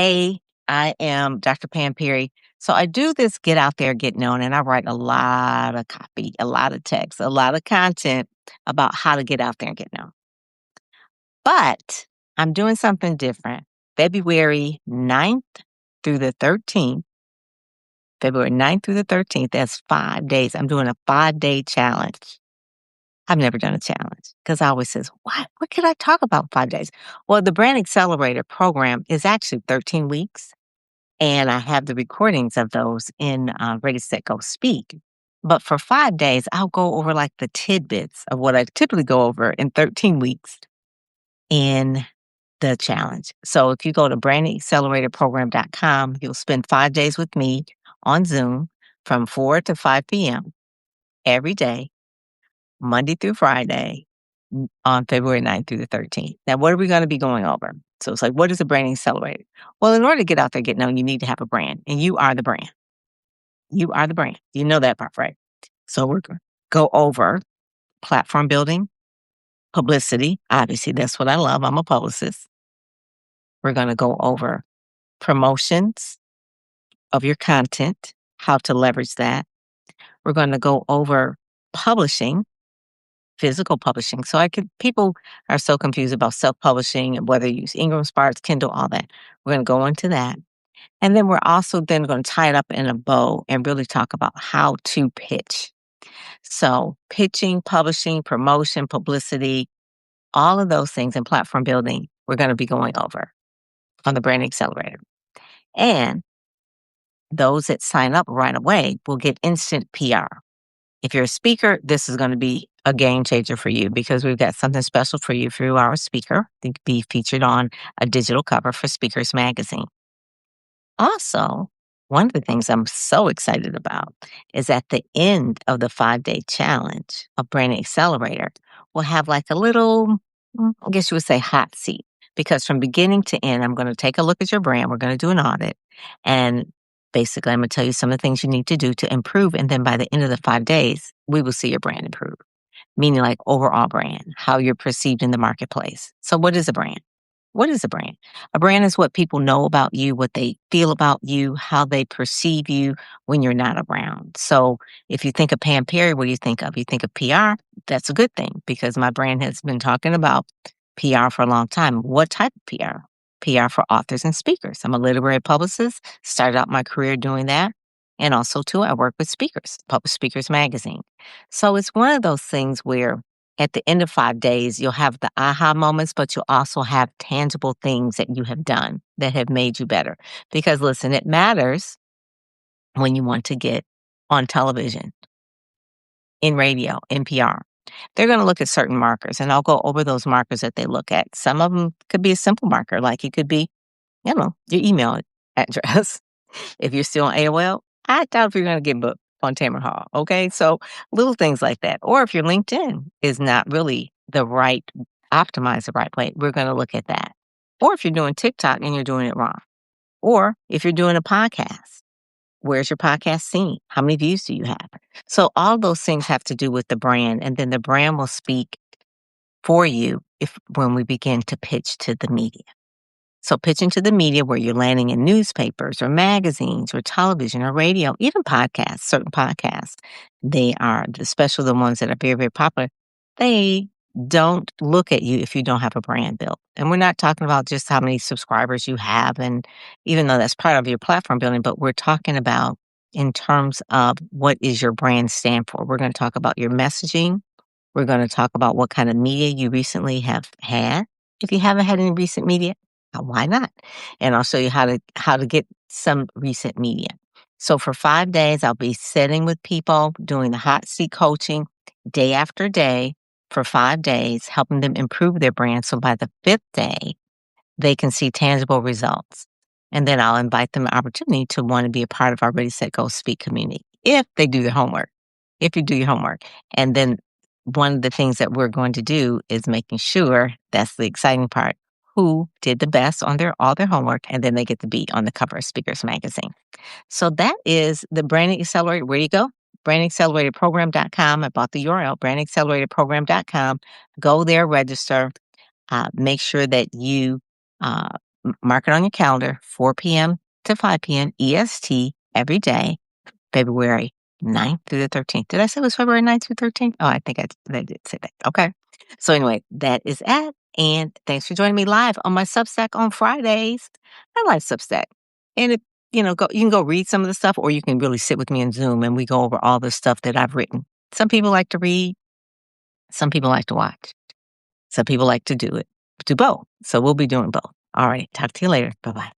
Hey, I am Dr. Pam Perry. So I do this get out there, get known, and I write a lot of copy, a lot of text, a lot of content about how to get out there and get known. But I'm doing something different. February 9th through the 13th, February 9th through the 13th, that's 5 days. I'm doing a 5-day challenge. I've never done a challenge because I always says, what could I talk about in 5 days? Well, the Brand Accelerator program is actually 13 weeks. And I have the recordings of those in Ready, Set, Go, Speak. But for 5 days, I'll go over like the tidbits of what I typically go over in 13 weeks in the challenge. So if you go to brandingacceleratorprogram.com, you'll spend 5 days with me on Zoom from 4 to 5 p.m. every day, Monday through Friday, on February 9th through the 13th. Now, what are we going to be going over? So it's like, what is a branding accelerator? Well, in order to get out there, get known, you need to have a brand, and you are the brand. You are the brand. You know that part, right? So we're going to go over platform building, publicity. Obviously, that's what I love. I'm a publicist. We're going to go over promotions of your content, how to leverage that. We're going to go over publishing, physical publishing. So people are so confused about self-publishing and whether you use Ingram Sparks, Kindle, all that. We're going to go into that. And then we're also then going to tie it up in a bow and really talk about how to pitch. So pitching, publishing, promotion, publicity, all of those things in platform building, we're going to be going over on the Brand Accelerator. And those that sign up right away will get instant PR. If you're a speaker, this is going to be a game changer for you because we've got something special for you through our speaker. They could be featured on a digital cover for Speakers Magazine. Also, one of the things I'm so excited about is at the end of the 5-day challenge of Branding Accelerator, we'll have like a little, I guess you would say hot seat. Because from beginning to end, I'm going to take a look at your brand. We're going to do an audit. And basically, I'm going to tell you some of the things you need to do to improve. And then by the end of the 5 days, we will see your brand improve, meaning like overall brand, how you're perceived in the marketplace. So what is a brand? What is a brand? A brand is what people know about you, what they feel about you, how they perceive you when you're not around. So if you think of Pam Perry, what do you think of? You think of PR? That's a good thing because my brand has been talking about PR for a long time. What type of PR? PR for authors and speakers. I'm a literary publicist, started out my career doing that. And also, too, I work with speakers, Public Speakers Magazine. So it's one of those things where at the end of 5 days, you'll have the aha moments, but you'll also have tangible things that you have done that have made you better. Because listen, it matters when you want to get on television, in radio, NPR. They're going to look at certain markers, and I'll go over those markers that they look at. Some of them could be a simple marker, like it could be, your email address. If you're still on AOL, I doubt if you're going to get booked on Tamron Hall. Okay. So little things like that. Or if your LinkedIn is not really optimized the right way, we're going to look at that. Or if you're doing TikTok and you're doing it wrong. Or if you're doing a podcast, where's your podcast seen? How many views do you have? So all those things have to do with the brand. And then the brand will speak for you when we begin to pitch to the media. So pitching to the media where you're landing in newspapers or magazines or television or radio, even podcasts, certain podcasts, they are, especially the ones that are very, very popular, they don't look at you if you don't have a brand built. And we're not talking about just how many subscribers you have, and even though that's part of your platform building, but we're talking about in terms of what is your brand stand for. We're going to talk about your messaging. We're going to talk about what kind of media you recently have had. If you haven't had any recent media, why not? And I'll show you how to get some recent media. So for 5 days, I'll be sitting with people, doing the hot seat coaching day after day for 5 days, helping them improve their brand. So by the 5th day, they can see tangible results. And then I'll invite them an opportunity to want to be a part of our Ready, Set, Go, Speak community if they do their homework, if you do your homework. And then one of the things that we're going to do is making sure, that's the exciting part, who did the best on all their homework, and then they get to be on the cover of Speakers Magazine. So that is the Branding Accelerator. Where do you go? brandingacceleratorprogram.com. I bought the URL, brandingacceleratorprogram.com. Go there, register. Make sure that you mark it on your calendar, 4 p.m. to 5 p.m. EST every day, February 9th through the 13th. Did I say it was February 9th through 13th? Oh, I think I did say that. Okay. So anyway, that is it. And thanks for joining me live on my Substack on Fridays. I like Substack. And if you can go read some of the stuff, or you can really sit with me in Zoom and we go over all the stuff that I've written. Some people like to read, some people like to watch, some people like to do both. So we'll be doing both. All right. Talk to you later. Bye bye.